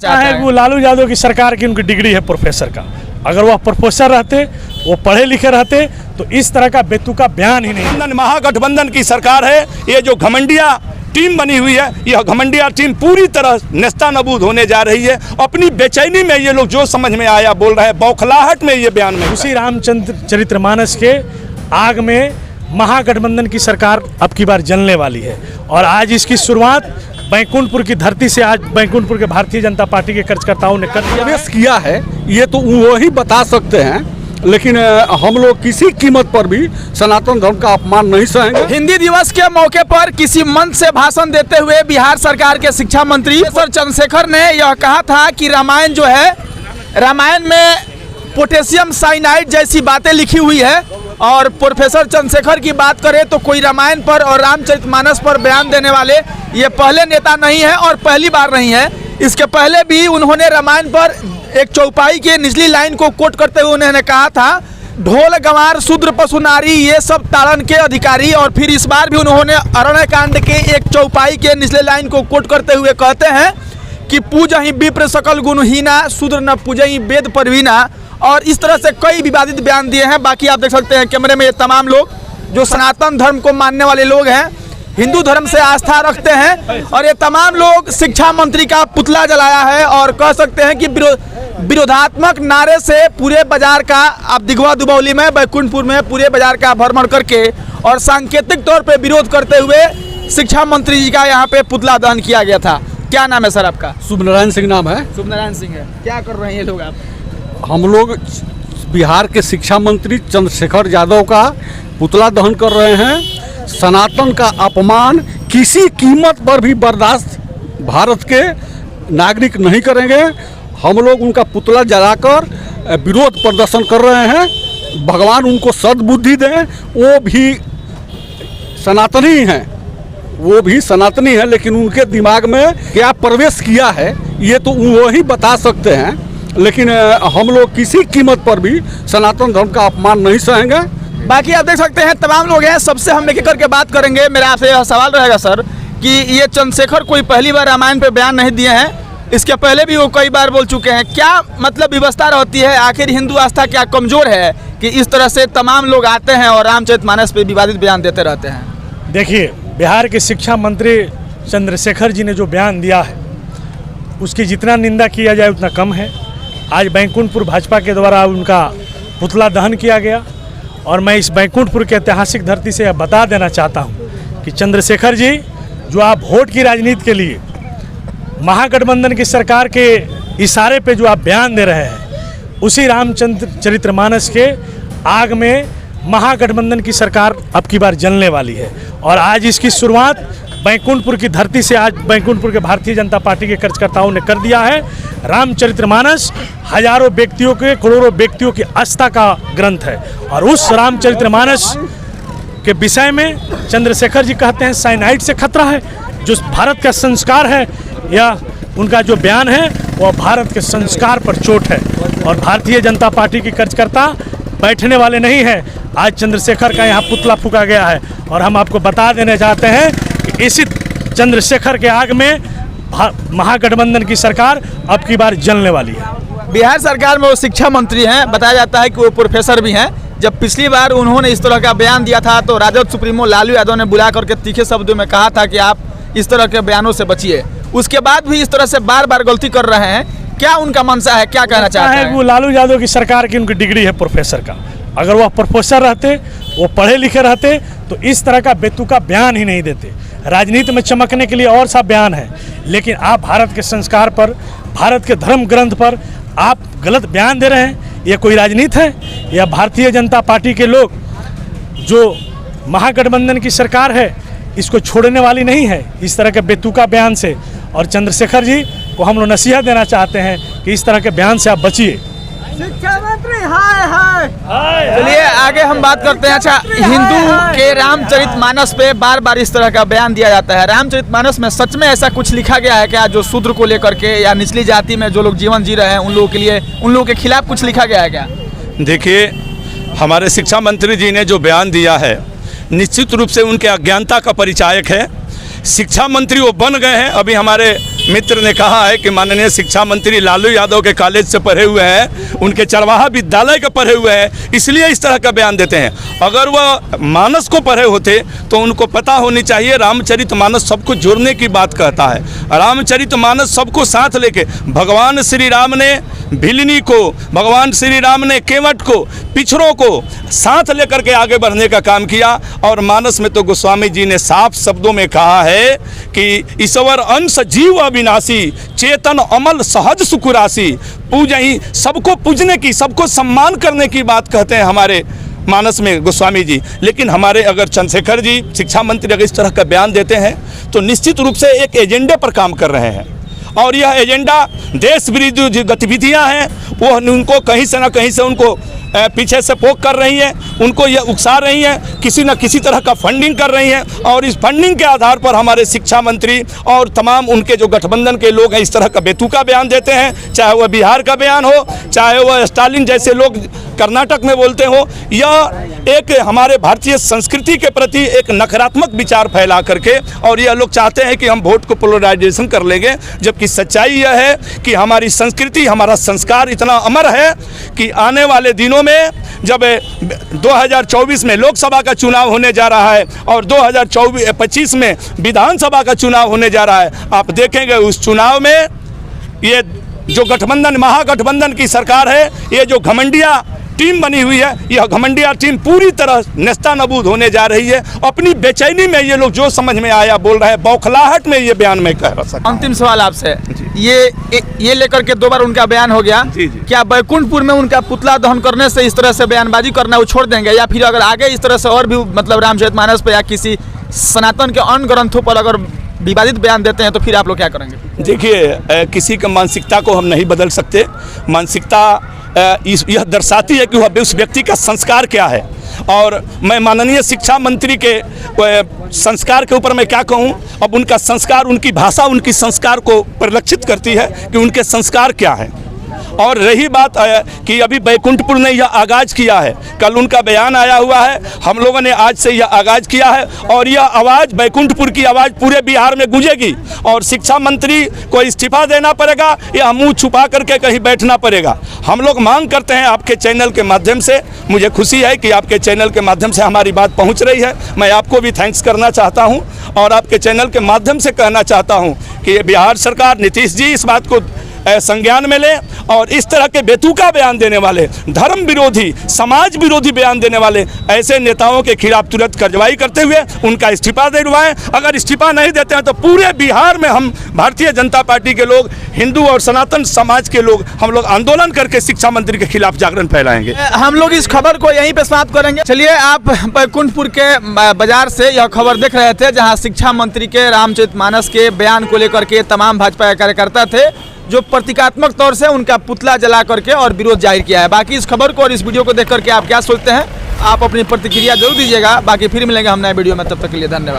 चाहे वो लालू यादव की सरकार की उनकी डिग्री है प्रोफेसर का, अगर वह प्रोफेसर रहते, वो पढ़े लिखे रहते तो इस तरह का बेतुका बयान ही नहीं। महागठबंधन की सरकार है, ये जो घमंडिया टीम बनी हुई है, यह घमंडिया टीम पूरी तरह नेस्तानाबूद होने जा रही है। अपनी बेचैनी में ये लोग जो समझ में आया बोल रहे हैं, बौखलाहट में ये बयान में। उसी रामचरितमानस के आग में महागठबंधन की सरकार अब की बार जलने वाली है और आज इसकी शुरुआत बैकुंठपुर की धरती से आज बैकुंठपुर के भारतीय जनता पार्टी के कार्यकर्ताओं ने प्रवेश किया है। ये तो वो ही बता सकते हैं, लेकिन हम लोग किसी कीमत पर भी सनातन धर्म का अपमान नहीं सहेंगे। हिंदी दिवस के मौके पर किसी मंच से भाषण देते हुए बिहार सरकार के शिक्षा मंत्री सर चंद्रशेखर ने यह कहा था कि रामायण जो है, रामायण में पोटेशियम साइनाइड जैसी बातें लिखी हुई है। और प्रोफेसर चंद्रशेखर की बात करें तो कोई रामायण पर और रामचरितमानस पर बयान देने वाले ये पहले नेता नहीं है और पहली बार नहीं है। इसके पहले भी उन्होंने रामायण पर एक चौपाई के निचली लाइन को कोट करते हुए उन्होंने कहा था, ढोल गंवार शूद्र पशु नारी ये सब ताड़न के अधिकारी। और फिर इस बार भी उन्होंने अरण्य कांड के एक चौपाई के निचले लाइन को कोट करते हुए कहते हैं कि पूजहि विप्र सकल गुणहीना शूद्र न पूजहि वेद परवीना। और इस तरह से कई विवादित बयान दिए हैं। बाकी आप देख सकते हैं कैमरे में ये तमाम लोग जो सनातन धर्म को मानने वाले लोग हैं, हिंदू धर्म से आस्था रखते हैं, और ये तमाम लोग शिक्षा मंत्री का पुतला जलाया है। और कह सकते हैं कि विरोधात्मक नारे से पूरे बाजार का, आप दिघवा दुबौली में बैकुंठपुर में पूरे बाजार का भ्रमण करके और सांकेतिक तौर पे विरोध करते हुए शिक्षा मंत्री जी का यहाँ पे पुतला दहन किया गया था। क्या नाम है सर आपका? शुभ नारायण सिंह नाम है। शुभ नारायण सिंह है। क्या कर रहे हैं ये लोग आप? हम लोग बिहार के शिक्षा मंत्री चंद्रशेखर यादव का पुतला दहन कर रहे हैं। सनातन का अपमान किसी कीमत पर भी बर्दाश्त भारत के नागरिक नहीं करेंगे। हम लोग उनका पुतला जलाकर विरोध प्रदर्शन कर रहे हैं। भगवान उनको सद्बुद्धि दें। वो भी सनातनी हैं, वो भी सनातनी है, लेकिन उनके दिमाग में क्या प्रवेश किया है ये तो वो ही बता सकते हैं। लेकिन हम लोग किसी कीमत पर भी सनातन धर्म का अपमान नहीं सहेंगे। बाकी आप देख सकते हैं तमाम लोग हैं, सबसे हम एक करके बात करेंगे। मेरा आपसे यह सवाल रहेगा सर कि ये चंद्रशेखर कोई पहली बार रामायण पे बयान नहीं दिए हैं, इसके पहले भी वो कई बार बोल चुके हैं। क्या मतलब व्यवस्था रहती है? आखिर हिंदू आस्था क्या कमज़ोर है कि इस तरह से तमाम लोग आते हैं और रामचरितमानस पे विवादित बयान देते रहते हैं? देखिए, बिहार के शिक्षा मंत्री चंद्रशेखर जी ने जो बयान दिया है उसकी जितना निंदा किया जाए उतना कम है। आज बैकुंठपुर भाजपा के द्वारा उनका पुतला दहन किया गया और मैं इस बैकुंठपुर के ऐतिहासिक धरती से यह बता देना चाहता हूं कि चंद्रशेखर जी, जो आप वोट की राजनीति के लिए महागठबंधन की सरकार के इशारे पे जो आप बयान दे रहे हैं, उसी रामचरितमानस के आग में महागठबंधन की सरकार अब की बार जलने वाली है। और आज इसकी शुरुआत बैकुंठपुर की धरती से आज बैकुंठपुर के भारतीय जनता पार्टी के कार्यकर्ताओं ने कर दिया है। रामचरितमानस हजारों व्यक्तियों के, करोड़ों व्यक्तियों की आस्था का ग्रंथ है और उस रामचरितमानस के विषय में चंद्रशेखर जी कहते हैं साइनाइड से खतरा है। जो भारत का संस्कार है या उनका जो बयान है वह भारत के संस्कार पर चोट है और भारतीय जनता पार्टी के कार्यकर्ता बैठने वाले नहीं हैं। आज चंद्रशेखर का यहाँ पुतला फूका गया है और हम आपको बता देना चाहते हैं कि इसी चंद्रशेखर के आग में महागठबंधन की सरकार अब की बार जलने वाली है। बिहार सरकार में वो शिक्षा मंत्री हैं, बताया जाता है कि वो प्रोफेसर भी हैं। जब पिछली बार उन्होंने इस तरह का बयान दिया था तो राजद सुप्रीमो लालू यादव ने बुला करके तीखे शब्दों में कहा था कि आप इस तरह के बयानों से बचिए। उसके बाद भी इस तरह से बार बार गलती कर रहे हैं। क्या उनका मंशा है? क्या कहना चाहते हैं? वो लालू यादव की सरकार की उनकी डिग्री है प्रोफेसर का, अगर वह प्रोफेसर रहते, वो पढ़े लिखे रहते तो इस तरह का बेतुका बयान ही नहीं देते। राजनीति में चमकने के लिए और सा बयान है, लेकिन आप भारत के संस्कार पर, भारत के धर्म ग्रंथ पर आप गलत बयान दे रहे हैं। ये कोई राजनीति है? या भारतीय जनता पार्टी के लोग जो महागठबंधन की सरकार है इसको छोड़ने वाली नहीं है इस तरह के बेतुका बयान से। और चंद्रशेखर जी को हम लोग नसीहत देना चाहते हैं कि इस तरह के बयान से आप बचिए। शिक्षा मंत्री हाय हाय। चलिए आगे हम बात करते हैं। अच्छा, हिंदू के रामचरितमानस पे बार बार इस तरह का बयान दिया जाता है। रामचरितमानस में सच में ऐसा कुछ लिखा गया है क्या, जो शूद्र को लेकर के या निचली जाति में जो लोग जीवन जी रहे हैं उन लोगों के लिए, उन लोगों के खिलाफ कुछ लिखा गया है क्या? देखिए, हमारे शिक्षा मंत्री जी ने जो बयान दिया है निश्चित रूप से उनके अज्ञानता का परिचायक है। शिक्षा मंत्री वो बन गए हैं, अभी हमारे मित्र ने कहा है कि माननीय शिक्षा मंत्री लालू यादव के कॉलेज से पढ़े हुए हैं, उनके चरवाहा विद्यालय के पढ़े हुए हैं, इसलिए इस तरह का बयान देते हैं। अगर वह मानस को पढ़े होते तो उनको पता होनी चाहिए रामचरितमानस सबको जोड़ने की बात कहता है। रामचरितमानस सबको साथ लेके भगवान श्री राम ने भिलनी को, भगवान श्री राम ने केवट को, पिछड़ों को साथ लेकर के आगे बढ़ने का काम किया। और मानस में तो गोस्वामी जी ने साफ शब्दों में कहा है कि ईश्वर अंश जीव अविनाशी, चेतन अमल सहज सुखराशि, पूजहि, सबको पूजने की, सबको सम्मान करने की बात कहते हैं हमारे मानस में गोस्वामी जी। लेकिन हमारे अगर चंद्रशेखर जी शिक्षा मंत्री अगर इस तरह का बयान देते हैं तो निश्चित रूप से एक एजेंडे पर काम कर रहे हैं, और यह एजेंडा देश विरोधी जो गतिविधियां हैं वो उनको कहीं से ना कहीं से उनको पीछे से पोक कर रही हैं, उनको ये उकसा रही हैं, किसी न किसी तरह का फंडिंग कर रही हैं। और इस फंडिंग के आधार पर हमारे शिक्षा मंत्री और तमाम उनके जो गठबंधन के लोग हैं इस तरह का बेतुका बयान देते हैं, चाहे वह बिहार का बयान हो, चाहे वह स्टालिन जैसे लोग कर्नाटक में बोलते हो। यह एक हमारे भारतीय संस्कृति के प्रति एक नकारात्मक विचार फैला करके, और यह लोग चाहते हैं कि हम वोट को पोलराइजेशन कर लेंगे, जबकि सच्चाई यह है कि हमारी संस्कृति, हमारा संस्कार इतना अमर है कि आने वाले दिनों में जब 2024 में लोकसभा का चुनाव होने जा रहा है और 2025 में विधानसभा का चुनाव होने जा रहा है, आप देखेंगे उस चुनाव में ये जो गठबंधन, महागठबंधन की सरकार है, ये जो घमंडिया टीम बनी हुई है, यह घमंडिया टीम पूरी तरह नेस्तानाबूद होने जा रही है। अपनी बेचैनी में ये लोग जो समझ में आया बोल रहे हैं, बौखलाहट में ये बयान मैं कह रहा हूँ। अंतिम सवाल आपसे, ये लेकर के 2 बार उनका बयान हो गया, क्या बैकुंठपुर में उनका पुतला दहन करने से इस तरह से बयानबाजी करना वो छोड़ देंगे, या फिर अगर आगे इस तरह से और भी मतलब रामचरितमानस पे या किसी सनातन के अन्य ग्रंथों पर अगर विवादित बयान देते हैं तो फिर आप लोग क्या करेंगे? देखिए, किसी का मानसिकता को हम नहीं बदल सकते। मानसिकता यह दर्शाती है कि वह उस व्यक्ति का संस्कार क्या है। और मैं माननीय शिक्षा मंत्री के संस्कार के ऊपर मैं क्या कहूँ, अब उनका संस्कार, उनकी भाषा उनकी संस्कार को परिलक्षित करती है कि उनके संस्कार क्या है। और रही बात कि अभी बैकुंठपुर ने यह आगाज़ किया है, कल उनका बयान आया हुआ है, हम लोगों ने आज से यह आगाज़ किया है, और यह आवाज़, बैकुंठपुर की आवाज़ पूरे बिहार में गूंजेगी। और शिक्षा मंत्री को इस्तीफा देना पड़ेगा या मुंह छुपा करके कहीं बैठना पड़ेगा। हम लोग मांग करते हैं आपके चैनल के माध्यम से, मुझे खुशी है कि आपके चैनल के माध्यम से हमारी बात पहुँच रही है, मैं आपको भी थैंक्स करना चाहता हूँ और आपके चैनल के माध्यम से कहना चाहता हूँ कि बिहार सरकार, नीतीश जी इस बात को संज्ञान में लें और इस तरह के बेतुका बयान देने वाले, धर्म विरोधी, समाज विरोधी बयान देने वाले ऐसे नेताओं के खिलाफ तुरंत कार्रवाई करते हुए उनका इस्तीफा दिलवाएं। अगर इस्तीफा नहीं देते हैं तो पूरे बिहार में हम भारतीय जनता पार्टी के लोग, हिंदू और सनातन समाज के लोग, हम लोग आंदोलन करके शिक्षा मंत्री के खिलाफ जागरण फैलाएंगे। हम लोग इस खबर को यहीं पे समाप्त करेंगे। चलिए, आप बैकुंठपुर के बाजार से यह खबर देख रहे थे जहाँ शिक्षा मंत्री के रामचरितमानस के बयान को लेकर के तमाम भाजपा कार्यकर्ता थे जो प्रतीकात्मक तौर से उनका पुतला जला करके और विरोध जाहिर किया है। बाकी इस खबर को और इस वीडियो को देख करके आप क्या सोचते हैं, आप अपनी प्रतिक्रिया जरूर दीजिएगा। बाकी फिर मिलेंगे हम नए वीडियो में, तब तक के लिए धन्यवाद।